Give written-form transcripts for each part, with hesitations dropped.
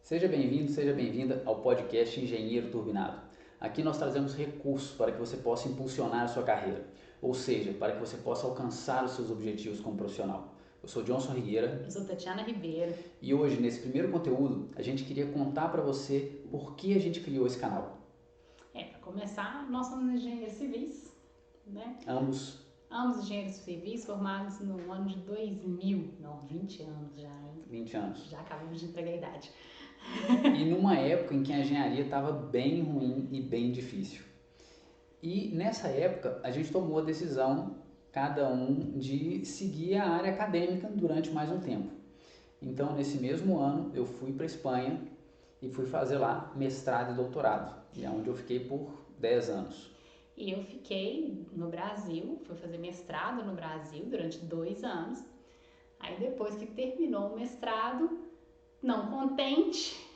Seja bem-vindo, seja bem-vinda ao podcast Engenheiro Turbinado. Aqui nós trazemos recursos para que você possa impulsionar a sua carreira, ou seja, para que você possa alcançar os seus objetivos como profissional. Eu sou Johnson Rigueira. Eu sou Tatiana Ribeiro. E hoje, nesse primeiro conteúdo, a gente queria contar para você por que a gente criou esse canal. Para começar, nós somos engenheiros civis, né? Ambos engenheiros civis formados no ano de 2000. Não, 20 anos já, hein? 20 anos. Já acabamos de entregar a idade. E numa época em que a engenharia estava bem ruim e bem difícil. E nessa época a gente tomou a decisão, cada um, de seguir a área acadêmica durante mais um tempo. Então, nesse mesmo ano, eu fui para a Espanha e fui fazer lá mestrado e doutorado, e é onde eu fiquei por 10 anos. E eu fiquei no Brasil, fui fazer mestrado no Brasil durante 2 anos. Aí depois que terminou o mestrado, não contente,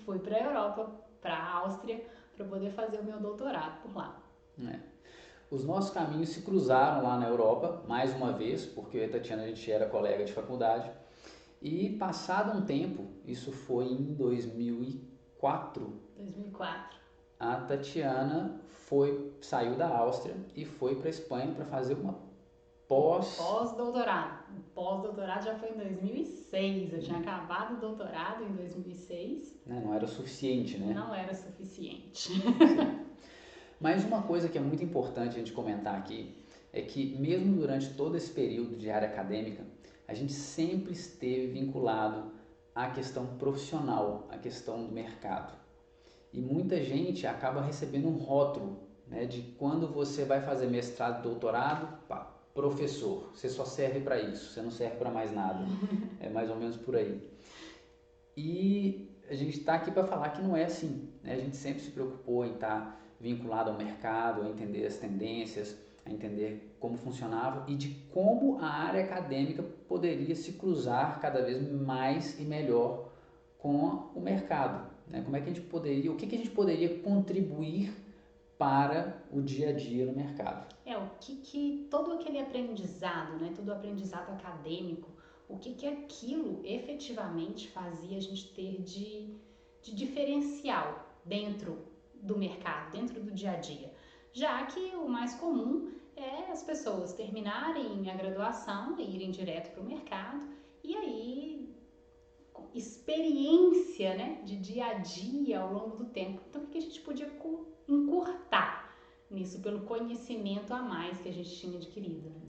fui para a Europa, para a Áustria, para poder fazer o meu doutorado por lá. Os nossos caminhos se cruzaram lá na Europa, mais uma vez, porque eu e a Tatiana, a gente era colega de faculdade. E passado um tempo, isso foi em 2004, a Tatiana saiu da Áustria e foi para a Espanha para fazer uma pós-doutorado. O pós-doutorado já foi em 2006. Eu tinha acabado o doutorado em 2006. Não era o suficiente, né? Não era suficiente. Mas uma coisa que é muito importante a gente comentar aqui é que mesmo durante todo esse período de área acadêmica, a gente sempre esteve vinculado à questão profissional, à questão do mercado. E muita gente acaba recebendo um rótulo, né, de quando você vai fazer mestrado, doutorado, professor, você só serve para isso, você não serve para mais nada. É mais ou menos por aí. E a gente está aqui para falar que não é assim, né? A gente sempre se preocupou em estar vinculado ao mercado, a entender as tendências, a entender como funcionava e de como a área acadêmica poderia se cruzar cada vez mais e melhor com o mercado, né? Como é que a gente poderia, o que a gente poderia contribuir para o dia a dia no mercado. O que todo aquele aprendizado, né, todo o aprendizado acadêmico, o que aquilo efetivamente fazia a gente ter de diferencial dentro do mercado, dentro do dia a dia. Já que o mais comum é as pessoas terminarem a graduação e irem direto para o mercado, e aí experiência, né, de dia a dia ao longo do tempo. Então, o que a gente podia encurtar nisso pelo conhecimento a mais que a gente tinha adquirido? Né?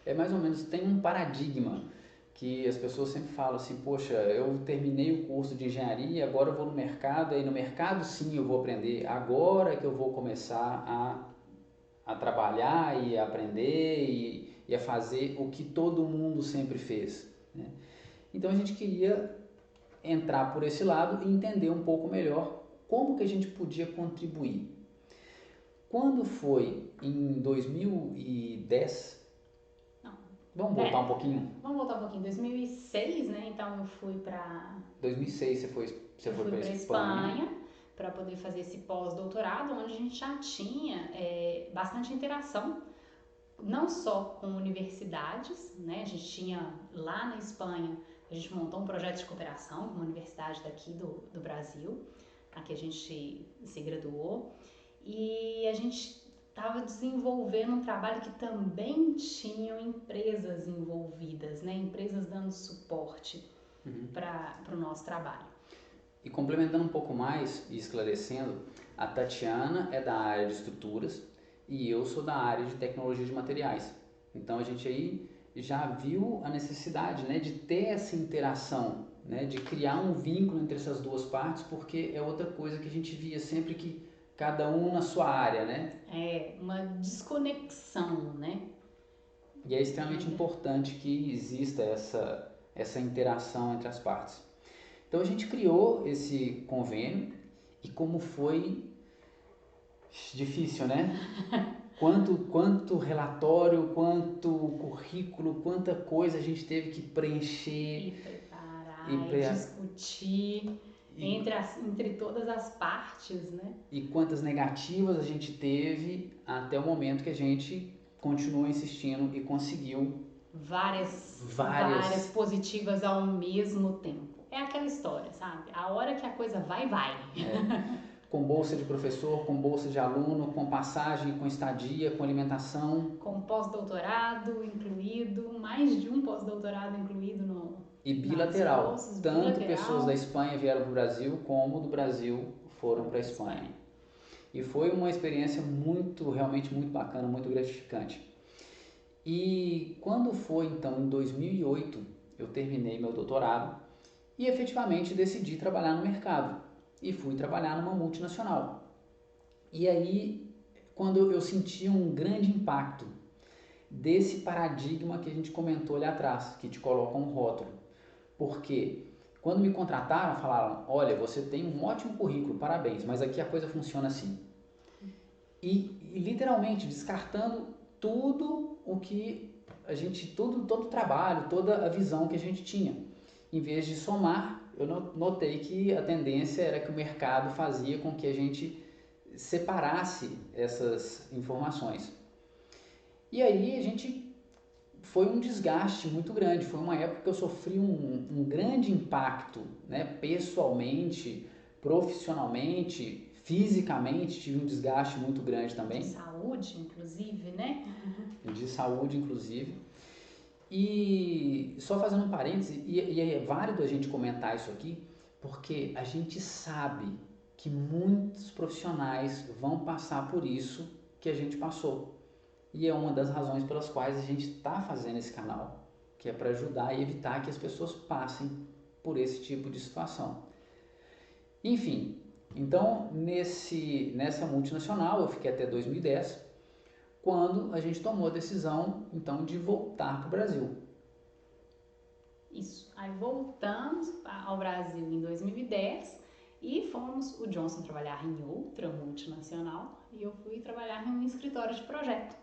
É mais ou menos, tem um paradigma que as pessoas sempre falam assim, poxa, eu terminei o curso de engenharia, agora eu vou no mercado, aí no mercado sim eu vou aprender, agora que eu vou começar a trabalhar e a aprender e a fazer o que todo mundo sempre fez, né? Então a gente queria entrar por esse lado e entender um pouco melhor como que a gente podia contribuir. Quando foi em 2010? Vamos voltar um pouquinho? Vamos voltar um pouquinho. 2006, né? Então eu fui para... 2006 você foi para a Espanha para poder fazer esse pós-doutorado, onde a gente já tinha bastante interação, não só com universidades, né? A gente tinha lá na Espanha, a gente montou um projeto de cooperação com uma universidade daqui do Brasil, a que a gente se graduou, e a gente estava desenvolvendo um trabalho que também tinham empresas envolvidas, né? Empresas dando suporte para o nosso trabalho. E complementando um pouco mais e esclarecendo, a Tatiana é da área de estruturas e eu sou da área de tecnologia de materiais. Então a gente aí já viu a necessidade, né, de ter essa interação, né, de criar um vínculo entre essas duas partes, porque é outra coisa que a gente via sempre que cada um na sua área, né? É uma desconexão, né? E é extremamente importante que exista essa interação entre as partes. Então a gente criou esse convênio e como foi difícil, né? Quanto relatório, quanto currículo, quanta coisa a gente teve que preencher e preparar, discutir entre todas as partes, né? E quantas negativas a gente teve até o momento que a gente continuou insistindo e conseguiu várias positivas ao mesmo tempo. é aquela história, sabe? A hora que a coisa vai, vai. Com bolsa de professor, com bolsa de aluno, com passagem, com estadia, com alimentação. Com pós-doutorado incluído, mais de um pós-doutorado incluído no... E bilateral. Bolsas, Tanto bilateral. pessoas da Espanha vieram para o Brasil, como do Brasil foram para a Espanha. E foi uma experiência realmente muito bacana, muito gratificante. E quando foi então em 2008, eu terminei meu doutorado e efetivamente decidi trabalhar no mercado. E fui trabalhar numa multinacional. E aí, quando eu senti um grande impacto desse paradigma que a gente comentou ali atrás, que te coloca um rótulo. Porque quando me contrataram, falaram, olha, você tem um ótimo currículo, parabéns, mas aqui a coisa funciona assim. E literalmente descartando tudo o que a gente, todo o trabalho, toda a visão que a gente tinha. Em vez de somar, eu notei que a tendência era que o mercado fazia com que a gente separasse essas informações. E aí a gente foi um desgaste muito grande, foi uma época que eu sofri um grande impacto, né? Pessoalmente, profissionalmente, fisicamente, tive um desgaste muito grande também. De saúde, inclusive, né? De saúde, inclusive. E só fazendo um parêntese, e é válido a gente comentar isso aqui, porque a gente sabe que muitos profissionais vão passar por isso que a gente passou. E é uma das razões pelas quais a gente está fazendo esse canal, que é para ajudar e evitar que as pessoas passem por esse tipo de situação. Enfim, então nessa multinacional eu fiquei até 2010, quando a gente tomou a decisão então de voltar para o Brasil. Isso. Aí voltamos ao Brasil em 2010 e fomos o Johnson trabalhar em outra multinacional e eu fui trabalhar em um escritório de projeto.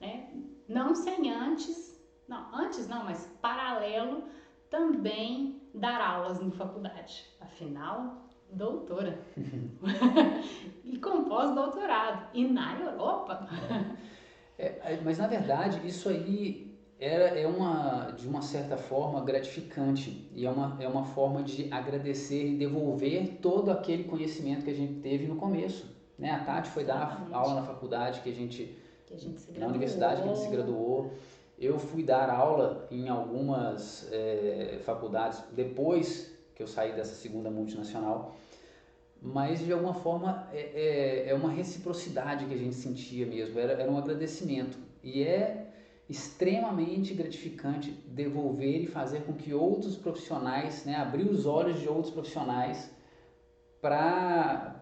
Né? Não sem antes não, mas paralelo também dar aulas em faculdade. Afinal, doutora. E com pós-doutorado. E na Europa. Mas na verdade isso aí de uma certa forma gratificante e é uma forma de agradecer e devolver todo aquele conhecimento que a gente teve no começo. Né? A Tati foi dar aula na faculdade que a gente na universidade que a gente se graduou. Eu fui dar aula em algumas faculdades depois que eu saí dessa segunda multinacional, mas de alguma forma é uma reciprocidade que a gente sentia mesmo, era um agradecimento e é extremamente gratificante devolver e fazer com que outros profissionais, né, abrir os olhos de outros profissionais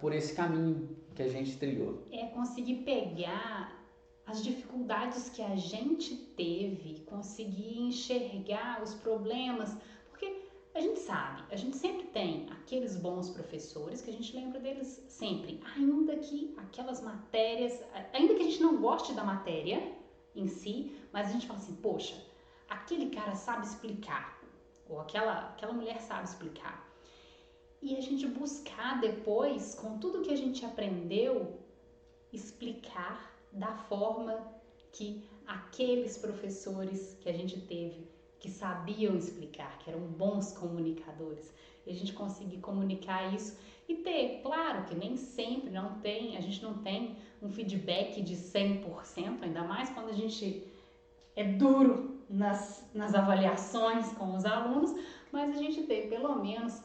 por esse caminho que a gente trilhou. É conseguir pegar as dificuldades que a gente teve, conseguir enxergar os problemas, porque a gente sabe, a gente sempre tem aqueles bons professores que a gente lembra deles sempre, ainda que aquelas matérias, ainda que a gente não goste da matéria em si, mas a gente fala assim, poxa, aquele cara sabe explicar, ou aquela mulher sabe explicar. E a gente buscar depois, com tudo que a gente aprendeu, explicar da forma que aqueles professores que a gente teve, que sabiam explicar, que eram bons comunicadores, e a gente conseguir comunicar isso e ter, claro que nem sempre a gente não tem um feedback de 100%, ainda mais quando a gente é duro nas avaliações com os alunos, mas a gente tem pelo menos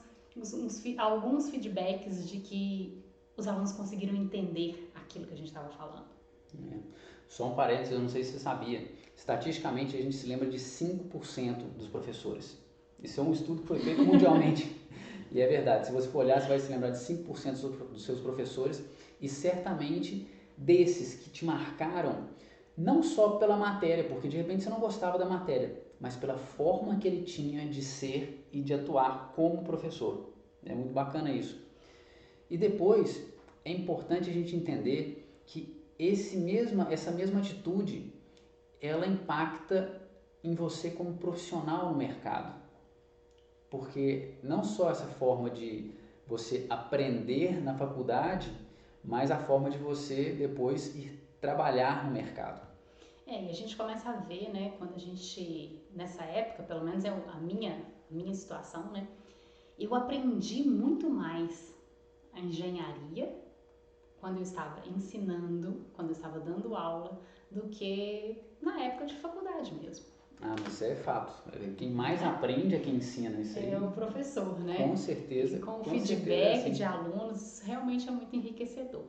alguns feedbacks de que os alunos conseguiram entender aquilo que a gente estava falando. Só um parênteses, eu não sei se você sabia, estatisticamente a gente se lembra de 5% dos professores. Isso é um estudo que foi feito mundialmente. E é verdade, se você for olhar, você vai se lembrar de 5% dos seus professores e certamente desses que te marcaram, não só pela matéria, porque de repente você não gostava da matéria, mas pela forma que ele tinha de ser e de atuar como professor. É muito bacana isso. E depois, é importante a gente entender que essa mesma atitude, ela impacta em você como profissional no mercado. Porque não só essa forma de você aprender na faculdade, mas a forma de você depois ir trabalhar no mercado. E a gente começa a ver, né, quando a gente, nessa época, pelo menos é a minha situação, né, eu aprendi muito mais a engenharia quando eu estava ensinando, quando eu estava dando aula, do que na época de faculdade mesmo. Ah, mas isso é fato. Quem mais aprende é quem ensina isso aí. É o professor, né? Com certeza. E com o com feedback certeza, assim. de alunos, realmente é muito enriquecedor.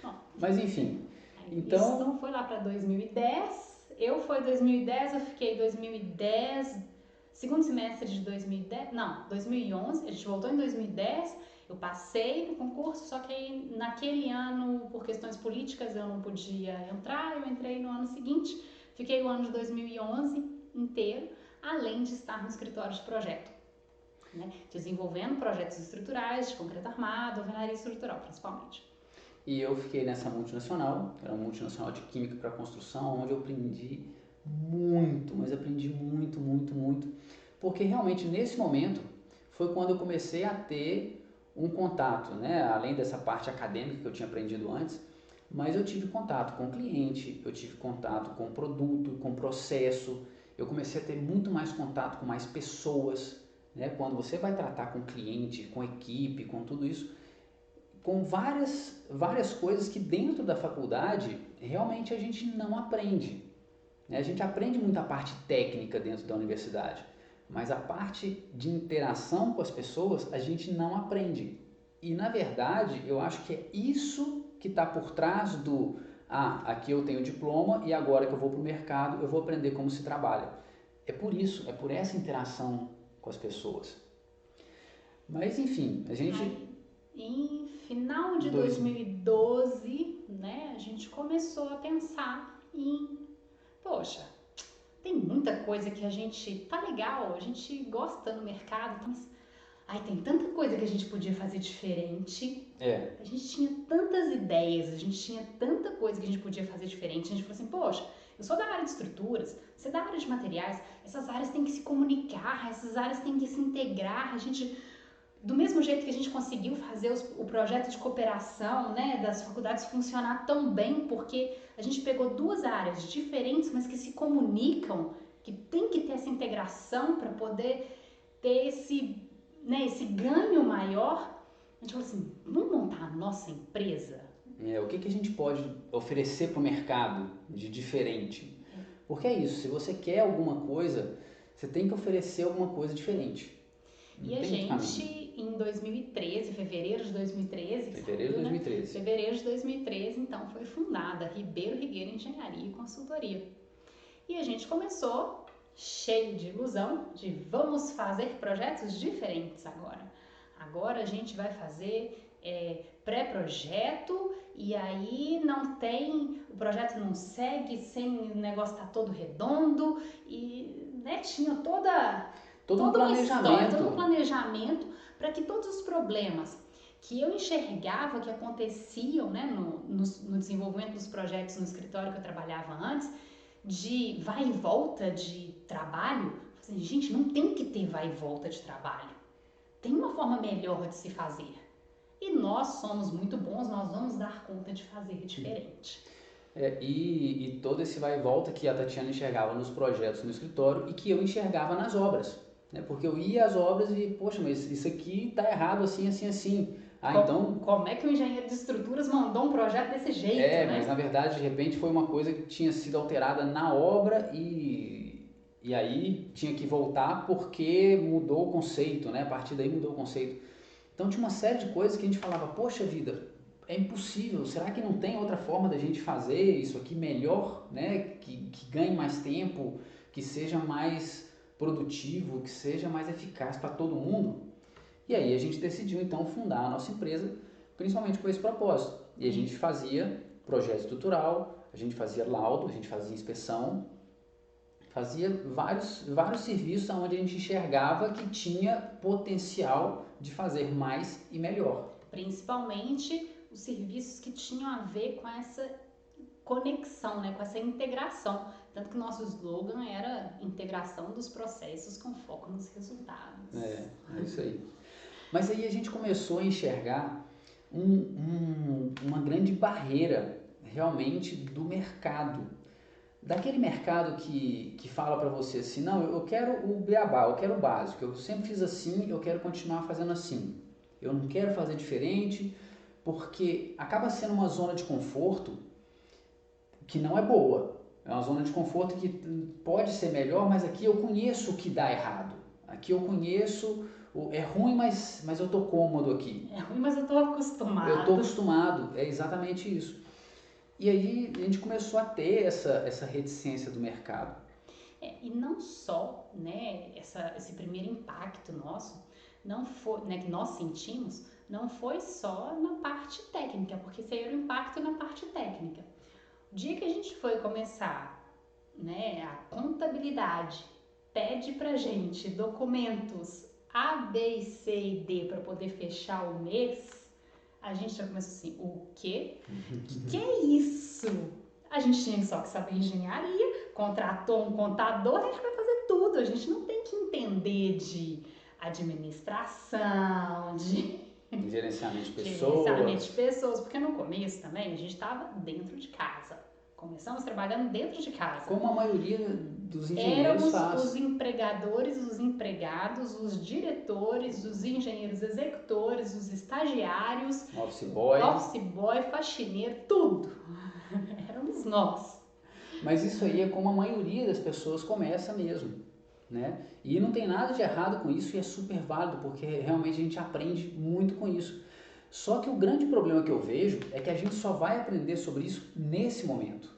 Bom, Mas enfim, isso então foi lá para 2010. Eu fiquei 2010, segundo semestre de 2010, não, 2011, a gente voltou em 2010, eu passei no concurso, só que aí naquele ano, por questões políticas, eu não podia entrar, eu entrei no ano seguinte, fiquei o ano de 2011 inteiro, além de estar no escritório de projeto, né, desenvolvendo projetos estruturais, de concreto armado, alvenaria estrutural principalmente. E eu fiquei nessa multinacional, era uma multinacional de química para construção, onde eu aprendi muito, mas aprendi muito, muito, muito, porque realmente nesse momento foi quando eu comecei a ter um contato, né? Além dessa parte acadêmica que eu tinha aprendido antes, mas eu tive contato com o cliente, eu tive contato com o produto, com o processo, eu comecei a ter muito mais contato com mais pessoas, né? Quando você vai tratar com cliente, com equipe, com tudo isso, com várias coisas que dentro da faculdade realmente a gente não aprende. A gente aprende muito a parte técnica dentro da universidade, mas a parte de interação com as pessoas a gente não aprende. E na verdade eu acho que é isso que está por trás do aqui eu tenho diploma e agora que eu vou para o mercado eu vou aprender como se trabalha. É por isso, é por essa interação com as pessoas. Mas enfim, a gente... Em final de 2012, né, a gente começou a pensar em, poxa, tem muita coisa que a gente, tá legal, a gente gosta no mercado, mas tem tanta coisa que a gente podia fazer diferente. A gente tinha tantas ideias, a gente tinha tanta coisa que a gente podia fazer diferente. A gente falou assim, poxa, eu sou da área de estruturas, você é da área de materiais, essas áreas têm que se comunicar, essas áreas têm que se integrar, a gente... Do mesmo jeito que a gente conseguiu fazer o projeto de cooperação, né, das faculdades funcionar tão bem, porque a gente pegou duas áreas diferentes, mas que se comunicam, que tem que ter essa integração para poder ter esse ganho maior. A gente falou assim, vamos montar a nossa empresa? O que a gente pode oferecer para o mercado de diferente? Porque é isso, se você quer alguma coisa, você tem que oferecer alguma coisa diferente. E a gente, em 2013, fevereiro de 2013, fevereiro de 2013, então, foi fundada Ribeiro Rigueira Engenharia e Consultoria. E a gente começou cheio de ilusão, de vamos fazer projetos diferentes agora. Agora a gente vai fazer pré-projeto e aí não tem, o projeto não segue, sem o negócio tá todo redondo e, né, tinha todo um planejamento para que todos os problemas que eu enxergava que aconteciam, né, no desenvolvimento dos projetos no escritório que eu trabalhava antes, de vai e volta de trabalho, assim, gente, não tem que ter vai e volta de trabalho. Tem uma forma melhor de se fazer. E nós somos muito bons, nós vamos dar conta de fazer diferente. E todo esse vai e volta que a Tatiana enxergava nos projetos no escritório e que eu enxergava nas obras. Porque eu ia às obras e, poxa, mas isso aqui tá errado assim, assim, assim. Então... Como é que o engenheiro de estruturas mandou um projeto desse jeito, né? Mas na verdade, de repente, foi uma coisa que tinha sido alterada na obra e aí tinha que voltar porque mudou o conceito, né? A partir daí mudou o conceito. Então tinha uma série de coisas que a gente falava, poxa vida, é impossível, será que não tem outra forma da gente fazer isso aqui melhor, né? Que ganhe mais tempo, que seja mais produtivo, que seja mais eficaz para todo mundo. E aí a gente decidiu então fundar a nossa empresa, principalmente com esse propósito. E a gente fazia projeto estrutural, a gente fazia laudo, a gente fazia inspeção, fazia vários serviços onde a gente enxergava que tinha potencial de fazer mais e melhor. Principalmente os serviços que tinham a ver com essa conexão, né, com essa integração. Tanto que o nosso slogan era integração dos processos com foco nos resultados. É isso aí. Mas aí a gente começou a enxergar uma grande barreira realmente do mercado. daquele mercado que fala para você assim, não, eu quero o beabá, eu quero o básico, eu sempre fiz assim, eu quero continuar fazendo assim. Eu não quero fazer diferente, porque acaba sendo uma zona de conforto que não é boa. É uma zona de conforto que pode ser melhor, mas aqui eu conheço o que dá errado. Aqui eu conheço, é ruim, mas eu tô cômodo aqui. É ruim, mas eu tô acostumado. Eu tô acostumado, é exatamente isso. E aí a gente começou a ter essa reticência do mercado. E não só, né, esse primeiro impacto nosso, não foi, né, que nós sentimos, não foi só na parte técnica, porque esse aí era o impacto na parte técnica. O dia que a gente foi começar, né, a contabilidade pede pra gente documentos A, B, C e D para poder fechar o mês, a gente já começou assim, o quê? Que é isso? A gente tinha só que saber engenharia, contratou um contador, a gente vai fazer tudo. A gente não tem que entender de administração, de Gerenciamento de gerenciamento de pessoas. pessoas, porque no começo também a gente estava dentro de casa. Começamos trabalhando dentro de casa. Como a maioria dos engenheiros Éramos faz. os empregadores, os empregados, os diretores, os engenheiros executores, os estagiários, Office boy, faxineiro, tudo. Éramos nós. Mas isso aí é como a maioria das pessoas começa mesmo, né? E não tem nada de errado com isso e é super válido, porque realmente a gente aprende muito com isso. Só que o grande problema que eu vejo é que a gente só vai aprender sobre isso nesse momento.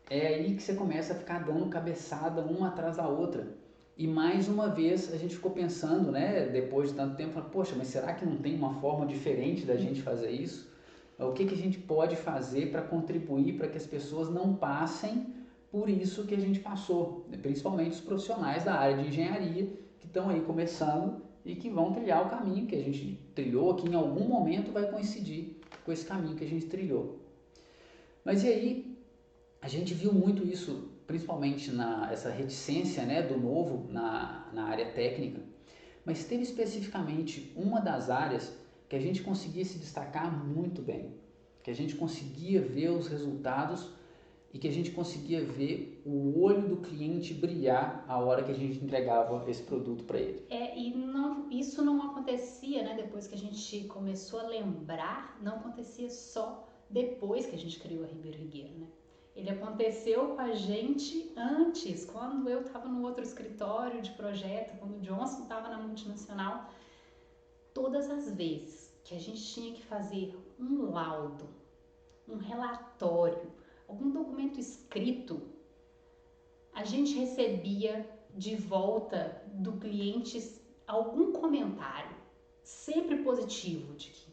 É aí que você começa a ficar dando cabeçada uma atrás da outra. E mais uma vez a gente ficou pensando, né, depois de tanto tempo, poxa, mas será que não tem uma forma diferente da gente fazer isso? O que a gente pode fazer para contribuir para que as pessoas não passem por isso que a gente passou, principalmente os profissionais da área de engenharia que estão aí começando e que vão trilhar o caminho que a gente trilhou, que em algum momento vai coincidir com esse caminho que a gente trilhou. Mas e aí, a gente viu muito isso, principalmente essa reticência, né, do novo na área técnica, mas teve especificamente uma das áreas que a gente conseguia se destacar muito bem, que a gente conseguia ver os resultados e que a gente conseguia ver o olho do cliente brilhar a hora que a gente entregava esse produto para ele. Isso não acontecia, né, depois que a gente começou a lembrar, não acontecia só depois que a gente criou a Ribeiro Rigueiro, né? Ele aconteceu com a gente antes, quando eu estava no outro escritório de projeto, quando o Johnson estava na multinacional. Todas as vezes que a gente tinha que fazer um laudo, um relatório, algum documento escrito, a gente recebia de volta do cliente algum comentário, sempre positivo, de que,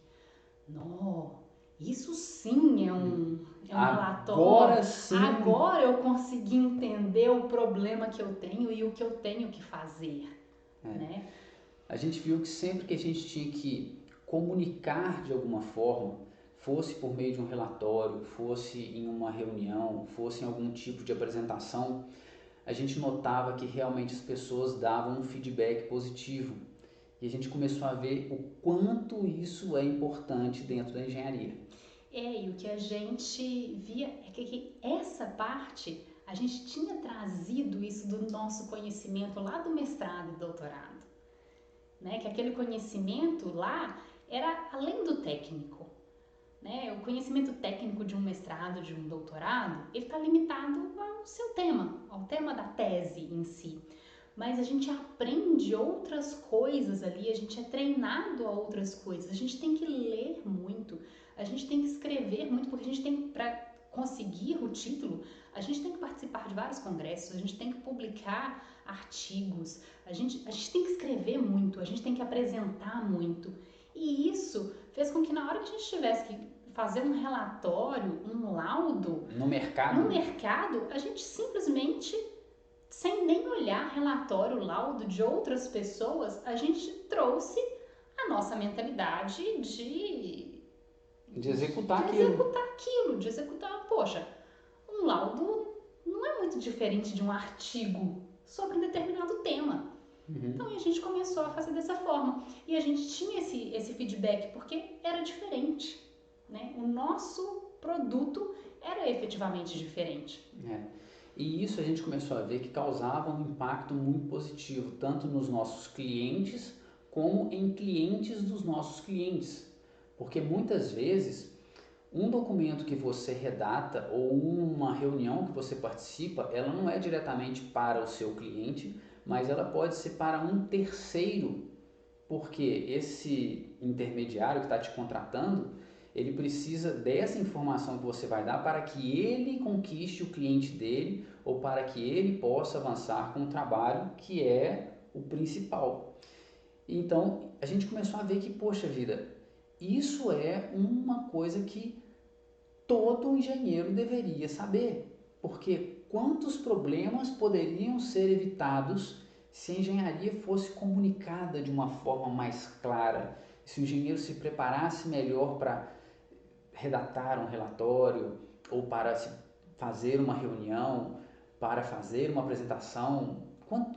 não, isso sim é um relatório. Agora sim. Agora eu consegui entender o problema que eu tenho e o que eu tenho que fazer, né? A gente viu que sempre que a gente tinha que comunicar de alguma forma, fosse por meio de um relatório, fosse em uma reunião, fosse em algum tipo de apresentação, a gente notava que realmente as pessoas davam um feedback positivo. E a gente começou a ver o quanto isso é importante dentro da engenharia. E o que a gente via é que essa parte, a gente tinha trazido isso do nosso conhecimento lá do mestrado e doutorado. Né? Que aquele conhecimento lá era além do técnico. Né? O conhecimento técnico de um mestrado, de um doutorado, ele está limitado ao seu tema, ao tema da tese em si. Mas a gente aprende outras coisas ali, a gente é treinado a outras coisas, a gente tem que ler muito, a gente tem que escrever muito, porque a gente tem, para conseguir o título, a gente tem que participar de vários congressos, a gente tem que publicar artigos, a gente tem que escrever muito, a gente tem que apresentar muito. E isso fez com que na hora que a gente tivesse que fazer um relatório, um laudo no mercado, a gente simplesmente, sem nem olhar relatório, laudo de outras pessoas, a gente trouxe a nossa mentalidade de executar aquilo, de executar, poxa, um laudo não é muito diferente de um artigo sobre um determinado tema. Então a gente começou a fazer dessa forma. E a gente tinha esse feedback porque era diferente. Né? O nosso produto era efetivamente diferente. E isso a gente começou a ver que causava um impacto muito positivo, tanto nos nossos clientes, como em clientes dos nossos clientes. Porque muitas vezes, um documento que você redata ou uma reunião que você participa, ela não é diretamente para o seu cliente, mas ela pode ser para um terceiro, porque esse intermediário que está te contratando, ele precisa dessa informação que você vai dar para que ele conquiste o cliente dele ou para que ele possa avançar com o trabalho que é o principal. Então a gente começou a ver que, poxa vida, isso é uma coisa que todo engenheiro deveria saber, porque quantos problemas poderiam ser evitados se a engenharia fosse comunicada de uma forma mais clara, se o engenheiro se preparasse melhor para redatar um relatório ou para fazer uma reunião, para fazer uma apresentação,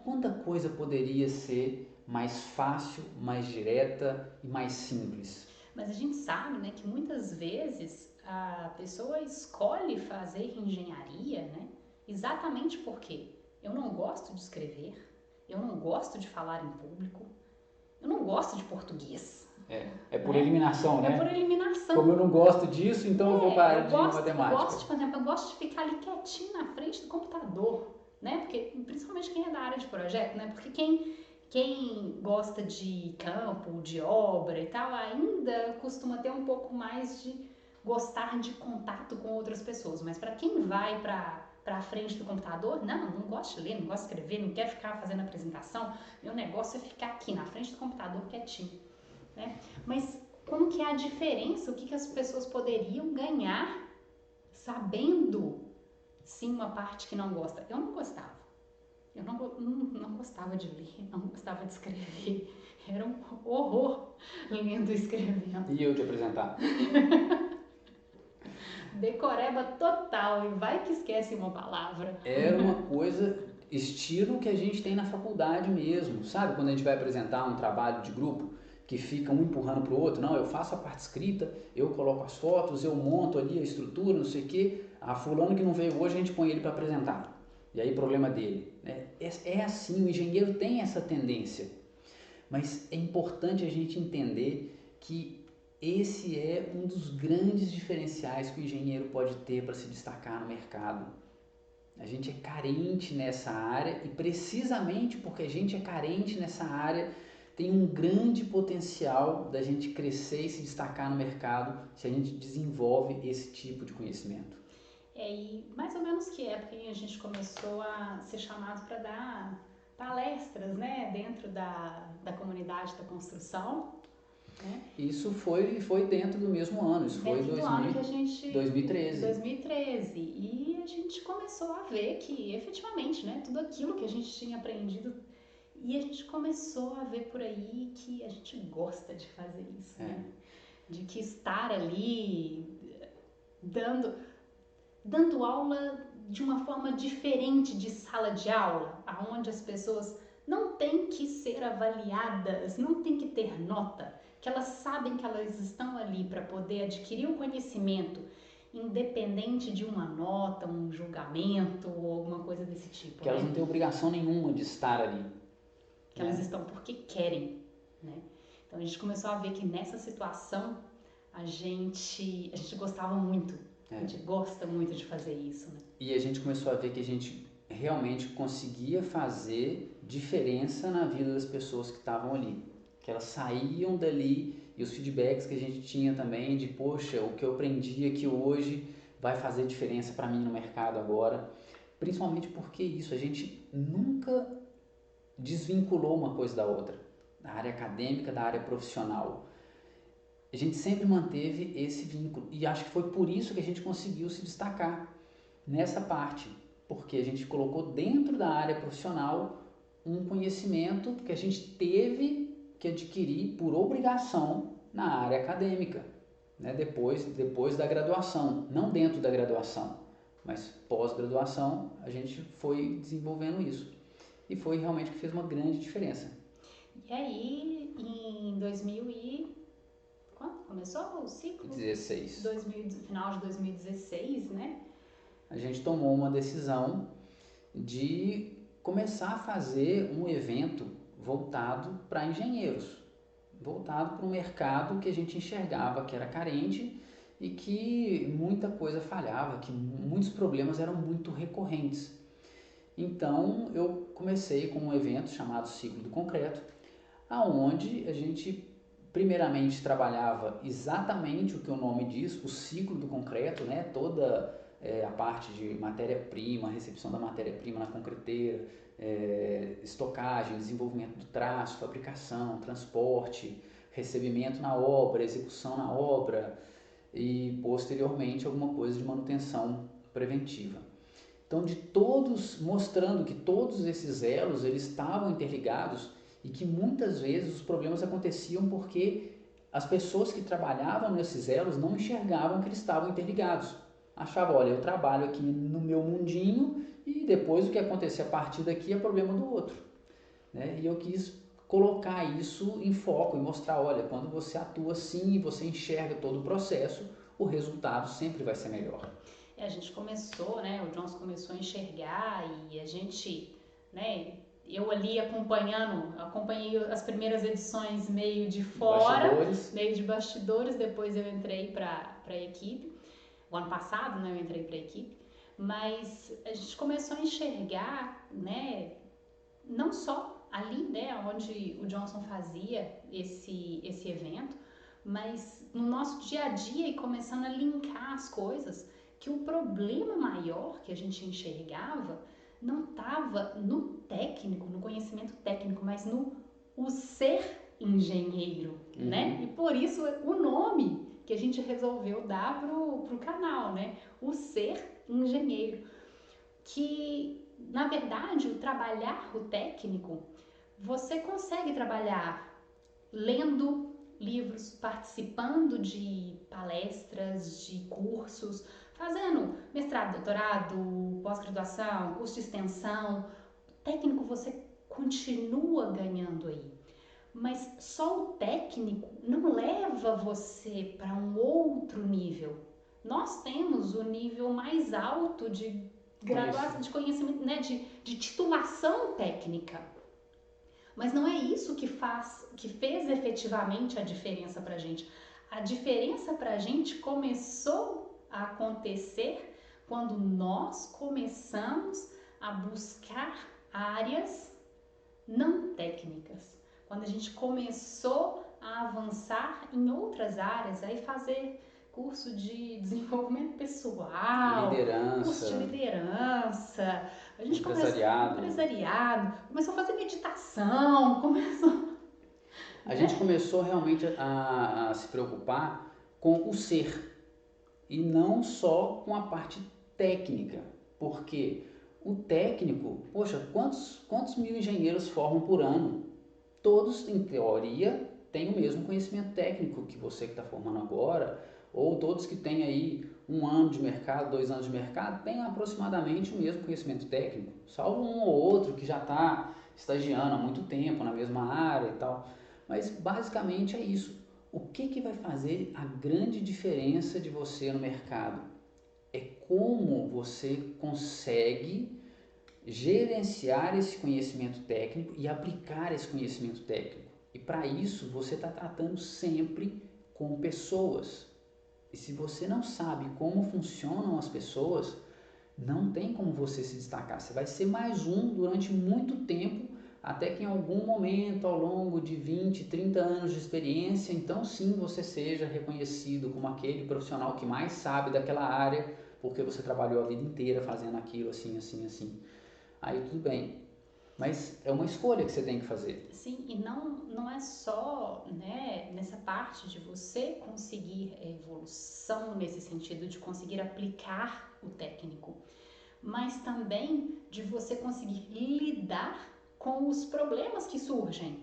quanta coisa poderia ser mais fácil, mais direta e mais simples. Mas a gente sabe, né, que muitas vezes a pessoa escolhe fazer engenharia, né, exatamente porque eu não gosto de escrever, eu não gosto de falar em público, eu não gosto de português. É por eliminação, né? É por eliminação. Como eu não gosto disso, então eu vou para a área de matemática. Por exemplo, eu gosto de ficar ali quietinho na frente do computador, né? Porque, principalmente quem é da área de projeto, né? Porque quem gosta de campo, de obra e tal, ainda costuma ter um pouco mais de gostar de contato com outras pessoas. Mas para quem vai para frente do computador, não gosto de ler, não gosto de escrever, não quer ficar fazendo apresentação. Meu negócio é ficar aqui na frente do computador quietinho, né? Mas como que é a diferença, o que as pessoas poderiam ganhar sabendo, sim, uma parte que não gosta? Eu não gostava. Eu não gostava de ler, não gostava de escrever. Era um horror lendo e escrevendo. E eu te apresentar? Decoreba total, e vai que esquece uma palavra. Era uma coisa, estilo que a gente tem na faculdade mesmo, sabe? Quando a gente vai apresentar um trabalho de grupo, que fica um empurrando para o outro, não, eu faço a parte escrita, eu coloco as fotos, eu monto ali a estrutura, não sei o quê, a fulano que não veio hoje a gente põe ele para apresentar, e aí problema dele. É assim, o engenheiro tem essa tendência, mas é importante a gente entender que esse é um dos grandes diferenciais que o engenheiro pode ter para se destacar no mercado. A gente é carente nessa área e precisamente porque a gente é carente nessa área, tem um grande potencial da gente crescer e se destacar no mercado se a gente desenvolve esse tipo de conhecimento. E mais ou menos que época a gente começou a ser chamado para dar palestras, né, dentro da comunidade da construção, né? Isso foi dentro do mesmo ano, isso dentro foi do ano que a gente, 2013. 2013. E a gente começou a ver que efetivamente, né, tudo aquilo que a gente tinha aprendido, e a gente começou a ver por aí que a gente gosta de fazer isso, né? De que estar ali dando aula de uma forma diferente de sala de aula, aonde as pessoas não têm que ser avaliadas, não têm que ter nota, que elas sabem que elas estão ali para poder adquirir um conhecimento, independente de uma nota, um julgamento ou alguma coisa desse tipo. Que elas não têm obrigação nenhuma de estar ali. Que elas estão porque querem, né? Então a gente começou a ver que nessa situação a gente gostava muito. A gente gosta muito de fazer isso, né? E a gente começou a ver que a gente realmente conseguia fazer diferença na vida das pessoas que estavam ali. Que elas saíam dali e os feedbacks que a gente tinha também de, poxa, o que eu aprendi aqui hoje vai fazer diferença para mim no mercado agora. Principalmente porque isso, a gente nunca desvinculou uma coisa da outra. Da área acadêmica, da área profissional. A gente sempre manteve esse vínculo e acho que foi por isso que a gente conseguiu se destacar nessa parte, porque a gente colocou dentro da área profissional um conhecimento que a gente teve que adquirir por obrigação na área acadêmica, né? depois da graduação, não dentro da graduação, mas pós-graduação a gente foi desenvolvendo isso e foi realmente que fez uma grande diferença. E aí, em 2000 e... quando começou o ciclo? 16. Final de 2016, né? A gente tomou uma decisão de começar a fazer um evento voltado para engenheiros, voltado para um mercado que a gente enxergava que era carente e que muita coisa falhava, que muitos problemas eram muito recorrentes. Então eu comecei com um evento chamado Ciclo do Concreto, aonde a gente primeiramente trabalhava exatamente o que o nome diz, o ciclo do concreto, né? Toda a parte de matéria-prima, recepção da matéria-prima na concreteira, estocagem, desenvolvimento do traço, fabricação, transporte, recebimento na obra, execução na obra e posteriormente alguma coisa de manutenção preventiva. Então, mostrando que todos esses elos eles estavam interligados e que muitas vezes os problemas aconteciam porque as pessoas que trabalhavam nesses elos não enxergavam que eles estavam interligados. Achavam, olha, eu trabalho aqui no meu mundinho e depois o que acontecer a partir daqui é problema do outro. Né? E eu quis colocar isso em foco e mostrar, olha, quando você atua assim e você enxerga todo o processo, o resultado sempre vai ser melhor. A gente começou, né, o Johnson começou a enxergar e a gente, né, eu ali acompanhei as primeiras edições meio de fora, meio de bastidores, depois eu entrei para a equipe, o ano passado, né, eu entrei para a equipe, mas a gente começou a enxergar, né, não só ali, né, onde o Johnson fazia esse evento, mas no nosso dia a dia e começando a linkar as coisas, que o problema maior que a gente enxergava não estava no técnico, no conhecimento técnico, mas no o ser engenheiro, né? E por isso o nome que a gente resolveu dar pro canal, né? O ser engenheiro. Que, na verdade, o trabalhar o técnico, você consegue trabalhar lendo livros, participando de palestras, de cursos, fazendo mestrado, doutorado, pós-graduação, curso de extensão. Técnico você continua ganhando aí. Mas só o técnico não leva você para um outro nível. Nós temos o nível mais alto de graduação, de conhecimento, né, de titulação técnica. Mas não é isso que fez efetivamente a diferença pra gente. A diferença pra gente começou a acontecer quando nós começamos a buscar áreas não técnicas. Quando a gente começou a avançar em outras áreas, aí fazer curso de desenvolvimento pessoal, curso de liderança, a gente empresariado, começou a fazer meditação, A gente começou realmente a se preocupar com o ser e não só com a parte técnica, porque o técnico, poxa, quantos mil engenheiros formam por ano? Todos, em teoria, têm o mesmo conhecimento técnico que você que está formando agora, ou todos que têm aí 1 ano de mercado, 2 anos de mercado, têm aproximadamente o mesmo conhecimento técnico, salvo um ou outro que já está estagiando há muito tempo na mesma área e tal. Mas basicamente é isso. O que vai fazer a grande diferença de você no mercado? É como você consegue gerenciar esse conhecimento técnico e aplicar esse conhecimento técnico. E para isso você está tratando sempre com pessoas. E se você não sabe como funcionam as pessoas, não tem como você se destacar. Você vai ser mais um durante muito tempo, até que em algum momento ao longo de 20, 30 anos de experiência, então sim você seja reconhecido como aquele profissional que mais sabe daquela área, porque você trabalhou a vida inteira fazendo aquilo assim, assim, assim. Aí tudo bem. Mas é uma escolha que você tem que fazer. Sim, e não é só, né, nessa parte de você conseguir evolução nesse sentido de conseguir aplicar o técnico, mas também de você conseguir lidar com os problemas que surgem,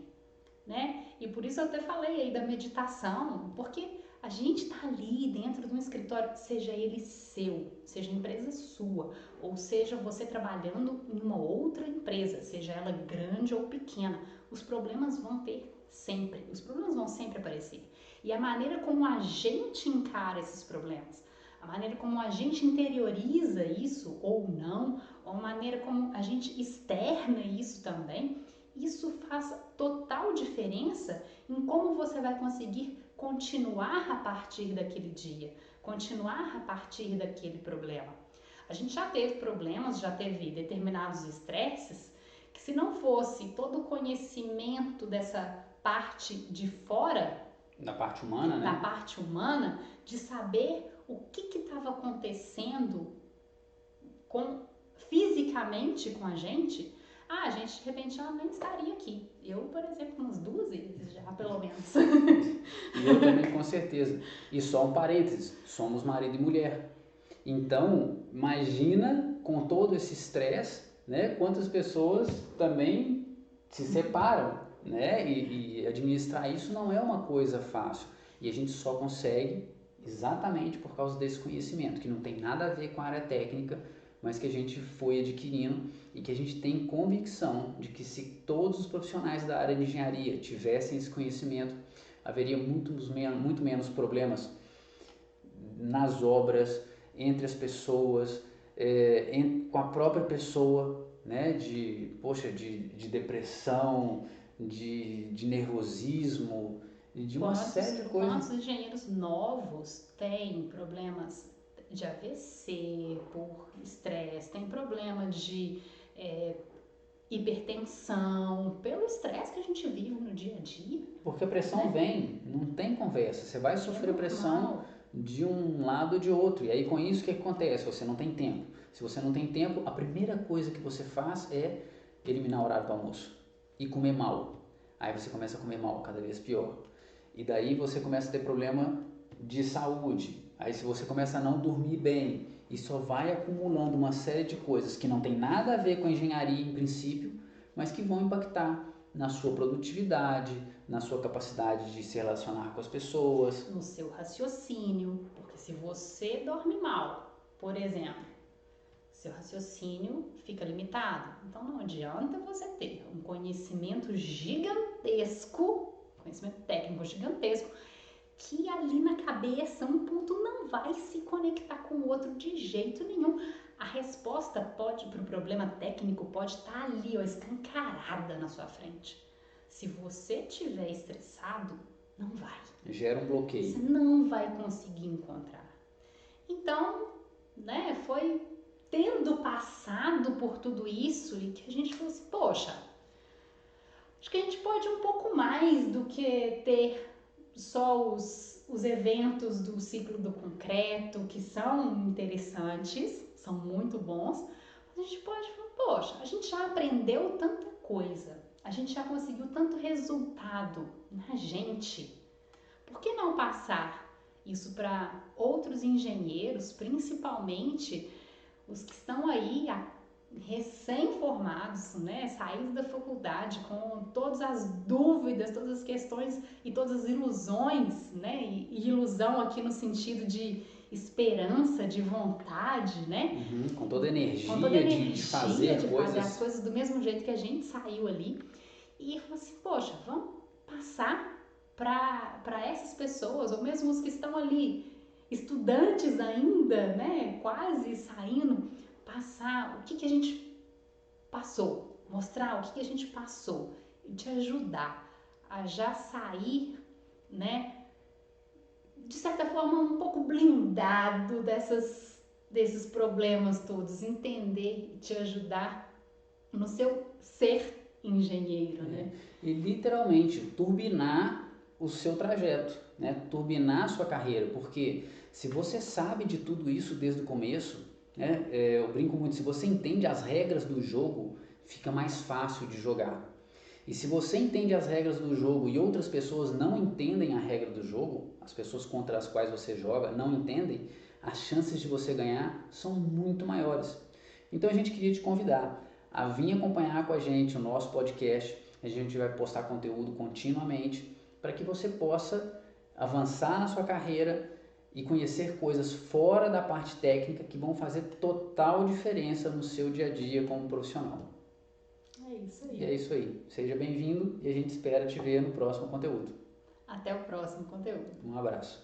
né? E por isso eu até falei aí da meditação, porque a gente tá ali dentro de um escritório, seja ele seu, seja empresa sua, ou seja você trabalhando em uma outra empresa, seja ela grande ou pequena, os problemas vão ter sempre, os problemas vão sempre aparecer. E a maneira como a gente encara esses problemas, a maneira como a gente interioriza isso ou não, ou a maneira como a gente externa isso também, isso faz total diferença em como você vai conseguir continuar a partir daquele dia, continuar a partir daquele problema. A gente já teve problemas, já teve determinados estresses, que se não fosse todo o conhecimento dessa parte de fora, da parte humana, né? Da parte humana, de saber o que estava acontecendo fisicamente com a gente de repente já nem estaria aqui. Eu, por exemplo, umas 2 vezes já, pelo menos. E eu também, com certeza. E só um parênteses, somos marido e mulher. Então, imagina com todo esse estresse, né, quantas pessoas também se separam, né? E administrar isso não é uma coisa fácil. E a gente só consegue exatamente por causa desse conhecimento, que não tem nada a ver com a área técnica, mas que a gente foi adquirindo e que a gente tem convicção de que se todos os profissionais da área de engenharia tivessem esse conhecimento, haveria muito menos problemas nas obras, entre as pessoas, com a própria pessoa, né, de depressão, de nervosismo, de uma série de coisas. Quantos engenheiros novos têm problemas de AVC por estresse, tem problema de hipertensão, pelo estresse que a gente vive no dia a dia. Porque a pressão vem, não tem conversa, você vai sofrer pressão de um lado ou de outro, e aí com isso o que acontece? Você não tem tempo. Se você não tem tempo, a primeira coisa que você faz é eliminar o horário do almoço e comer mal. Aí você começa a comer mal, cada vez pior. E daí você começa a ter problema de saúde. Aí se você começa a não dormir bem, e só vai acumulando uma série de coisas que não tem nada a ver com a engenharia em princípio, mas que vão impactar na sua produtividade, na sua capacidade de se relacionar com as pessoas, no seu raciocínio, porque se você dorme mal, por exemplo, seu raciocínio fica limitado. Então não adianta você ter um conhecimento gigantesco, conhecimento técnico gigantesco, que ali na cabeça um ponto não vai se conectar com o outro de jeito nenhum. A resposta para o problema técnico pode estar ali, ó, escancarada na sua frente. Se você estiver estressado, não vai. Gera um bloqueio. Você não vai conseguir encontrar. Então, né, foi tendo passado por tudo isso e que a gente falou assim, poxa, acho que a gente pode um pouco mais do que ter só os eventos do ciclo do concreto, que são interessantes, são muito bons, mas a gente pode falar, poxa, a gente já aprendeu tanta coisa, a gente já conseguiu tanto resultado na gente, por que não passar isso para outros engenheiros, principalmente os que estão aí recém-formados, né, saídos da faculdade com todas as dúvidas, todas as questões e todas as ilusões, né, e ilusão aqui no sentido de esperança, de vontade, né? Com toda a energia, de fazer as coisas do mesmo jeito que a gente saiu ali. E falou assim, poxa, vamos passar para essas pessoas, ou mesmo os que estão ali, estudantes ainda, né, quase saindo, passar o que a gente passou, mostrar o que a gente passou e te ajudar a já sair, né, de certa forma um pouco blindado desses problemas todos, entender e te ajudar no seu ser engenheiro, né? E literalmente turbinar o seu trajeto, né? Turbinar a sua carreira, porque se você sabe de tudo isso desde o começo, né? Eu brinco muito, se você entende as regras do jogo, fica mais fácil de jogar. E se você entende as regras do jogo e outras pessoas não entendem a regra do jogo, as pessoas contra as quais você joga não entendem, as chances de você ganhar são muito maiores. Então a gente queria te convidar a vir acompanhar com a gente o nosso podcast. A gente vai postar conteúdo continuamente para que você possa avançar na sua carreira e conhecer coisas fora da parte técnica que vão fazer total diferença no seu dia a dia como profissional. É isso aí. E é isso aí. Seja bem-vindo e a gente espera te ver no próximo conteúdo. Até o próximo conteúdo. Um abraço.